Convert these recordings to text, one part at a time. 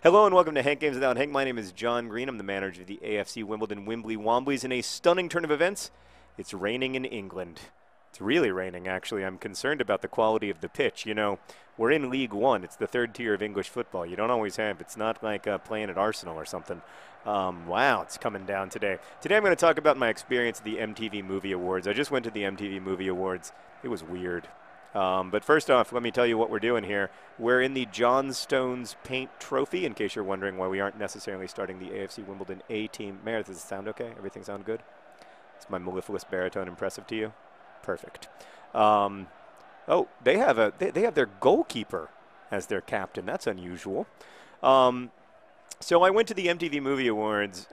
Hello and welcome to Hank Games Without Hank. My name is John Green. I'm the manager of the AFC Wimbly Womblys. In a stunning turn of events, it's raining in England. It's really raining, actually. I'm concerned about the quality of the pitch. You know, we're in League One. It's the third tier of English football. You don't always have. It's not like playing at Arsenal or something. Wow, it's coming down today. Today I'm going to talk about my experience at the MTV Movie Awards. I just went to the MTV Movie Awards. It was weird. But first off, let me tell you what we're doing here. We're in the John Stones Paint Trophy, in case you're wondering why we aren't necessarily starting the AFC Wimbledon A team. Meredith, does it sound okay? Everything sound good? Is my mellifluous baritone impressive to you? Perfect. Oh, they have their goalkeeper as their captain. That's unusual. So I went to the MTV Movie Awards.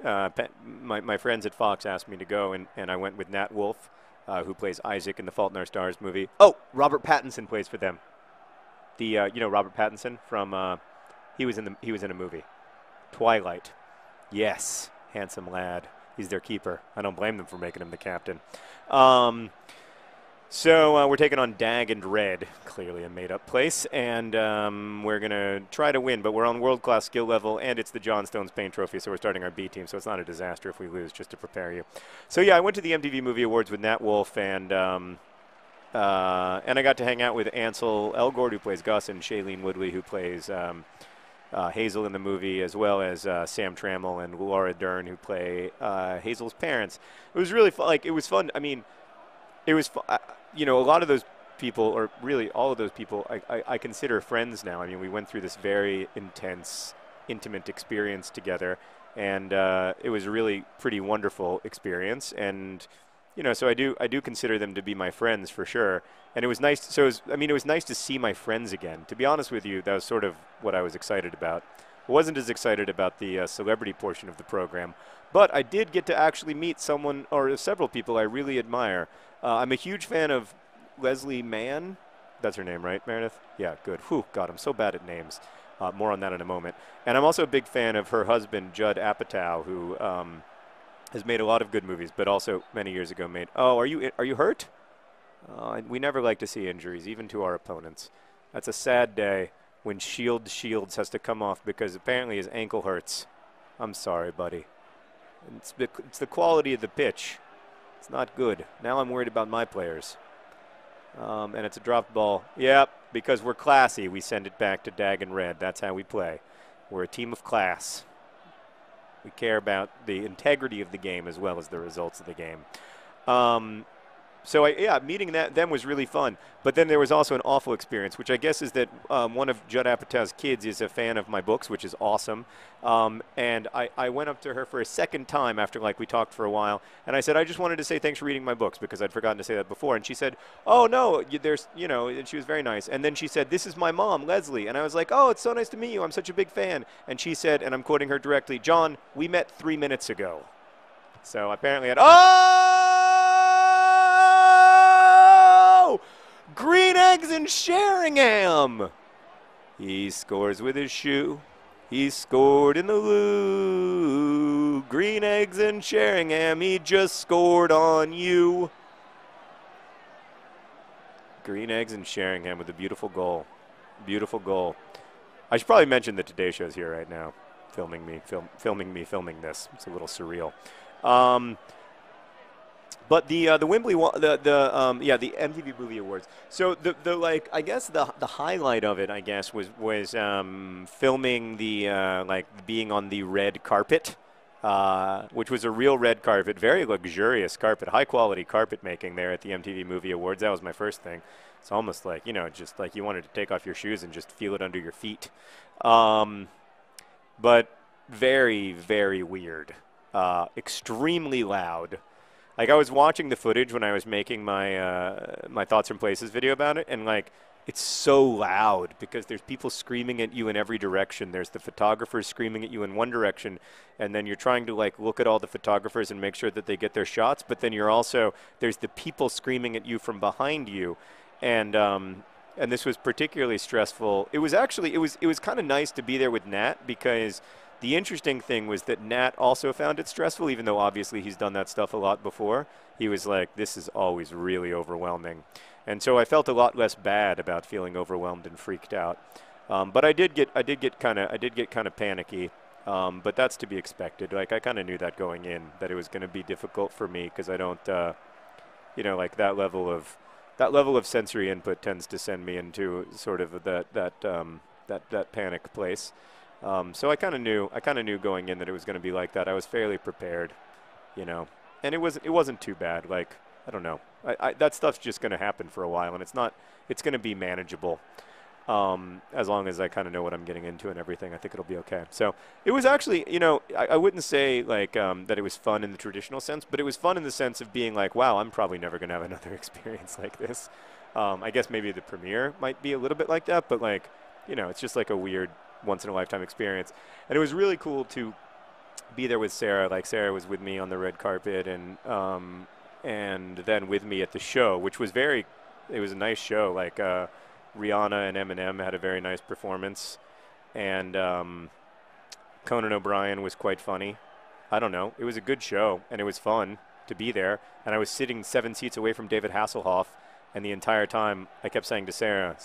My friends at Fox asked me to go, and I went with Nat Wolff, who plays Isaac in the Fault in Our Stars movie. Oh, Robert Pattinson plays for them. You know Robert Pattinson from he was in a movie, Twilight. Yes, handsome lad. He's their keeper. I don't blame them for making him the captain. So we're taking on Dagenham, clearly a made-up place, and we're going to try to win, but we're on world-class skill level, and it's the John Stones Paint Trophy, so we're starting our B team, so it's not a disaster if we lose, just to prepare you. So yeah, I went to the MTV Movie Awards with Nat Wolff, and I got to hang out with Ansel Elgort, who plays Gus, and Shailene Woodley, who plays Hazel in the movie, as well as Sam Trammell and Laura Dern, who play Hazel's parents. It was really fun. Like, it was fun. I mean, it was you know, a lot of those people, or really all of those people, I consider friends now. I mean, we went through this very intense, intimate experience together, and it was a really pretty wonderful experience. And you know, so I do consider them to be my friends for sure. And it was nice. So it was nice to see my friends again. To be honest with you, that was sort of what I was excited about. I wasn't as excited about the celebrity portion of the program, but I did get to actually meet someone or several people I really admire. I'm a huge fan of Leslie Mann. That's her name, right, Meredith? Yeah, good. Whew, God, I'm so bad at names. More on that in a moment. And I'm also a big fan of her husband, Judd Apatow, who has made a lot of good movies, but also many years ago made. Oh, are you hurt? We never like to see injuries, even to our opponents. That's a sad day when Shields has to come off because apparently his ankle hurts. I'm sorry, buddy. It's the quality of the pitch. It's not good. Now I'm worried about my players. And it's a dropped ball. Yep, because we're classy, we send it back to Dagenham. That's how we play. We're a team of class. We care about the integrity of the game as well as the results of the game. So meeting them was really fun. But then there was also an awful experience, which I guess is that one of Judd Apatow's kids is a fan of my books, which is awesome. And I went up to her for a second time after we talked for a while, and I said, I just wanted to say thanks for reading my books because I'd forgotten to say that before. And she said, oh no, and she was very nice. And then she said, this is my mom, Leslie. And I was like, oh, it's so nice to meet you. I'm such a big fan. And she said, and I'm quoting her directly, John, we met 3 minutes ago. So apparently Green Eggs and Sheringham. He scores with his shoe. He scored in the loo. Green Eggs and Sheringham. He just scored on you. Green Eggs and Sheringham with a beautiful goal. Beautiful goal. I should probably mention that Today Show's here right now, filming this. It's a little surreal. But the MTV Movie Awards. So I guess the highlight of it, I guess, was filming the being on the red carpet, which was a real red carpet, very luxurious carpet, high quality carpet making there at the MTV Movie Awards. That was my first thing. It's almost like, you know, just like you wanted to take off your shoes and just feel it under your feet. But very, very weird, extremely loud. Like, I was watching the footage when I was making my my Thoughts from Places video about it, and it's so loud because there's people screaming at you in every direction. There's the photographers screaming at you in one direction, and then you're trying to look at all the photographers and make sure that they get their shots. But then there's the people screaming at you from behind you, and this was particularly stressful. It was kind of nice to be there with Nat because the interesting thing was that Nat also found it stressful, even though obviously he's done that stuff a lot before. He was like, this is always really overwhelming. And so I felt a lot less bad about feeling overwhelmed and freaked out. But I did get kind of panicky. But that's to be expected. Like I kind of knew that going in, that it was going to be difficult for me because I don't, like that level of sensory input tends to send me into sort of that panic place. So I kind of knew going in that it was going to be like that. I was fairly prepared, and it wasn't too bad. Like I don't know, that stuff's just going to happen for a while, and it's going to be manageable. As long as I kind of know what I'm getting into and everything, I think it'll be okay. So it was actually, I wouldn't say like that it was fun in the traditional sense, but it was fun in the sense of being like, wow, I'm probably never going to have another experience like this. I guess maybe the premiere might be a little bit like that, but like, it's just like a weird once-in-a-lifetime experience. And it was really cool to be there with Sarah. Like Sarah was with me on the red carpet and then with me at the show, which was it was a nice show. Like, Rihanna and Eminem had a very nice performance, and Conan O'Brien was quite funny. I don't know. It was a good show, and it was fun to be there. And I was sitting 7 seats away from David Hasselhoff, and the entire time I kept saying to Sarah,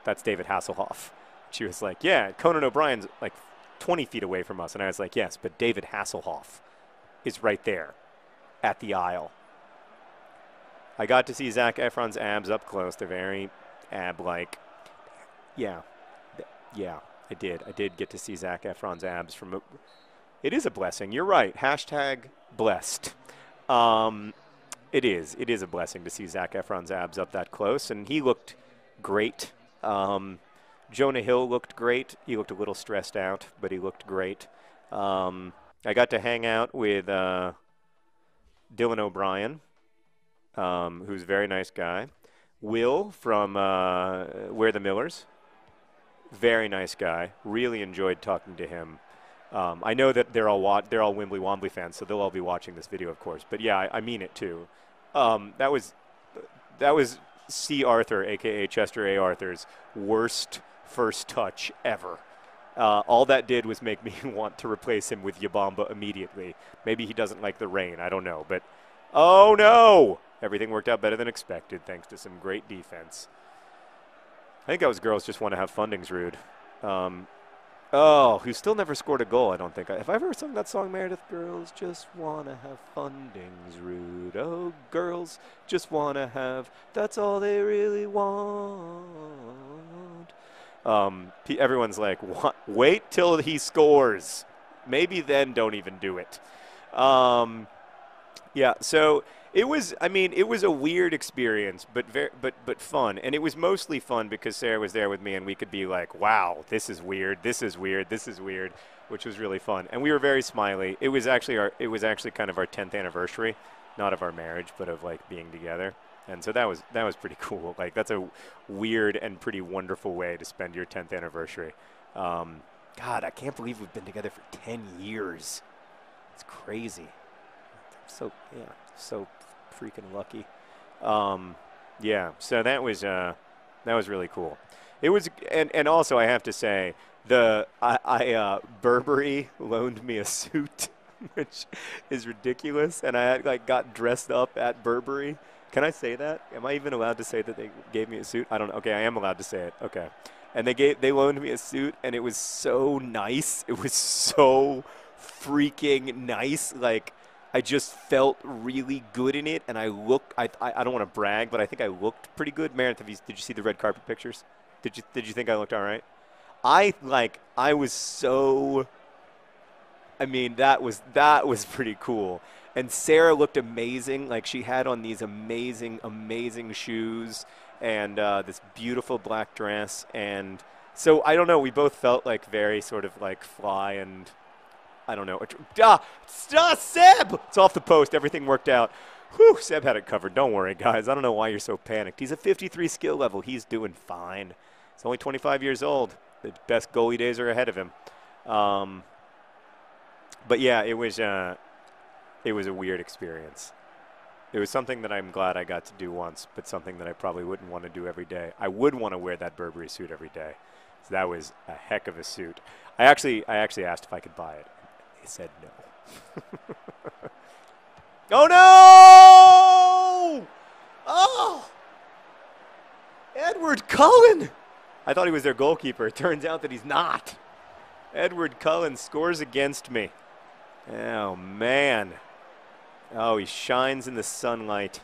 that's David Hasselhoff. She was like, yeah, Conan O'Brien's like 20 feet away from us. And I was like, yes, but David Hasselhoff is right there at the aisle. I got to see Zac Efron's abs up close. They're very ab-like. Yeah, I did get to see Zac Efron's abs from it is a blessing. You're right. Hashtag blessed. It is a blessing to see Zac Efron's abs up that close, and he looked great. Jonah Hill looked great. He looked a little stressed out, but he looked great. I got to hang out with Dylan O'Brien, who's a very nice guy. Will from We're the Millers, very nice guy. Really enjoyed talking to him. I know that they're all Wimbly Wombly fans, so they'll all be watching this video, of course. But yeah, I mean it too. That was C. Arthur, aka Chester A. Arthur's worst first touch ever. All that did was make me want to replace him with Yabamba immediately. Maybe he doesn't like the rain. I don't know, but oh no! Everything worked out better than expected, thanks to some great defense. I think that was Girls Just Want to Have Fundings Rude. Who still never scored a goal, I don't think. Have I ever sung that song, Meredith? Girls just want to have fundings rude. Oh, girls just want to have, that's all they really want. Everyone's like, what? Wait till he scores. Maybe then don't even do it. Yeah, so it was a weird experience, but fun. And it was mostly fun because Sarah was there with me and we could be like, wow, this is weird, which was really fun. And we were very smiley. It was actually kind of our 10th anniversary, not of our marriage, but of like being together. And so that was pretty cool. Like that's a weird and pretty wonderful way to spend your 10th anniversary. God, I can't believe we've been together for 10 years. It's crazy. So freaking lucky. Yeah, so that was really cool. It was, and also I have to say, Burberry loaned me a suit, which is ridiculous, and I got dressed up at Burberry. Can I say that? Am I even allowed to say that they gave me a suit? I don't know. Okay, I am allowed to say it. Okay, and they loaned me a suit, and it was so nice. It was so freaking nice. Like, I just felt really good in it, and I don't want to brag, but I think I looked pretty good. Meredith, did you see the red carpet pictures? Did you think I looked all right? That was pretty cool. And Sarah looked amazing. Like, she had on these amazing, amazing shoes and this beautiful black dress. And so, I don't know, we both felt like very sort of like fly and, I don't know. Seb! It's off the post. Everything worked out. Whew, Seb had it covered. Don't worry, guys. I don't know why you're so panicked. He's a 53 skill level. He's doing fine. He's only 25 years old. The best goalie days are ahead of him. But yeah, it was a weird experience. It was something that I'm glad I got to do once, but something that I probably wouldn't want to do every day. I would want to wear that Burberry suit every day. So that was a heck of a suit. I actually asked if I could buy it. They said no. Oh no! Oh! Edward Cullen! I thought he was their goalkeeper. It turns out that he's not. Edward Cullen scores against me. Oh, man. Oh, he shines in the sunlight.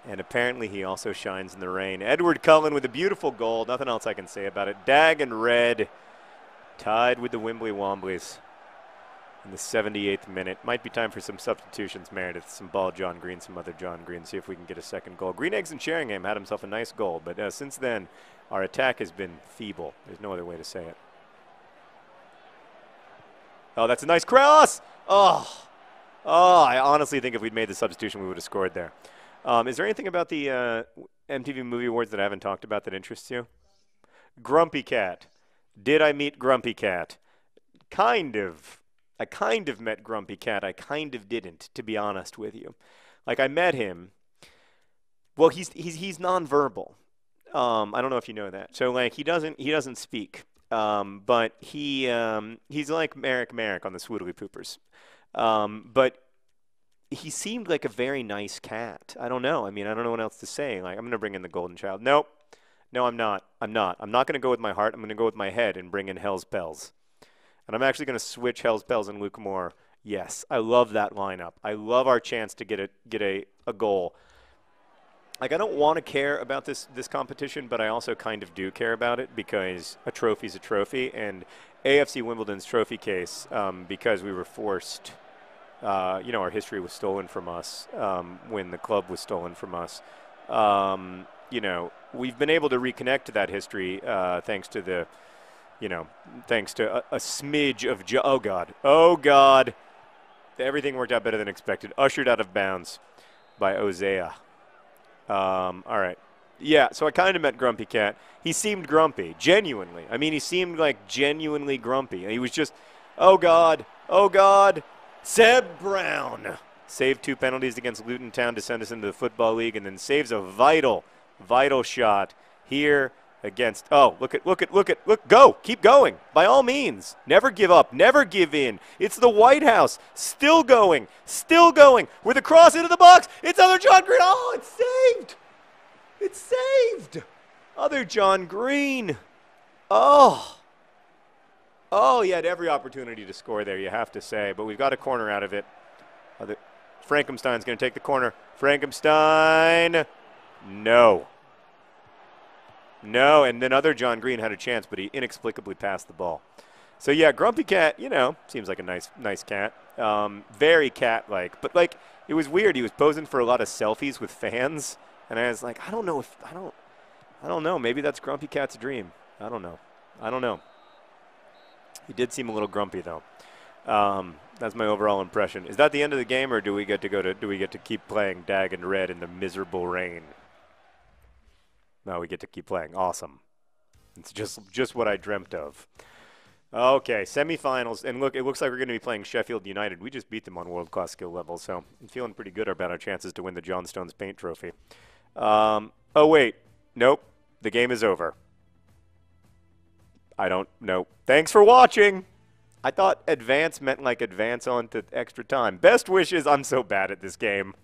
And apparently he also shines in the rain. Edward Cullen with a beautiful goal. Nothing else I can say about it. Dag and Red tied with the Wimbly Womblys in the 78th minute. Might be time for some substitutions, Meredith. Some ball John Green, some other John Green. See if we can get a second goal. Green Eggs and Sheringham had himself a nice goal. But since then, our attack has been feeble. There's no other way to say it. Oh, that's a nice cross. Oh, I honestly think if we'd made the substitution, we would have scored there. Is there anything about the MTV Movie Awards that I haven't talked about that interests you? Grumpy Cat. Did I meet Grumpy Cat? Kind of. I kind of met Grumpy Cat. I kind of didn't, to be honest with you. Like, I met him. Well, he's nonverbal. I don't know if you know that. So, like, he doesn't speak. But he's like Merrick on the Swoodly Poopers. But he seemed like a very nice cat. I don't know. I mean, I don't know what else to say. Like, I'm going to bring in the golden child. Nope. No, I'm not. I'm not going to go with my heart. I'm going to go with my head and bring in Hell's Bells. And I'm actually going to switch Hell's Bells and Luke Moore. Yes, I love that lineup. I love our chance to get a goal. Like, I don't want to care about this competition, but I also kind of do care about it because a trophy's a trophy. And AFC Wimbledon's trophy case, because we were forced, our history was stolen from us when the club was stolen from us. We've been able to reconnect to that history thanks to a smidge of oh God, everything worked out better than expected. Ushered out of bounds by Ozea. All right. Yeah, so I kind of met Grumpy Cat. He seemed grumpy, genuinely. I mean, he seemed like genuinely grumpy. He was just, oh God, Seb Brown. Saved 2 penalties against Luton Town to send us into the Football League, and then saves a vital shot here against, look, go, keep going, by all means. Never give up, never give in. It's the White House, still going, with a cross into the box. It's other John Green. Oh, it's saved. Other John Green. Oh, he had every opportunity to score there, you have to say, but we've got a corner out of it. Frankenstein's going to take the corner. Frankenstein. No, and then other John Green had a chance, but he inexplicably passed the ball. So, yeah, Grumpy Cat, seems like a nice cat. Very cat-like. But, like, it was weird. He was posing for a lot of selfies with fans. And I was like, I don't know. Maybe that's Grumpy Cat's dream. I don't know. He did seem a little grumpy, though. That's my overall impression. Is that the end of the game, or do we get to keep playing Dag and Red in the miserable rain? No, we get to keep playing. Awesome. It's just what I dreamt of. Okay, semifinals, and look, it looks like we're going to be playing Sheffield United. We just beat them on world-class skill level, so I'm feeling pretty good about our chances to win the John Stones Paint Trophy. Oh wait, nope, the game is over. I don't know. Thanks for watching. I thought advance meant like advance on to extra time. Best wishes. I'm so bad at this game.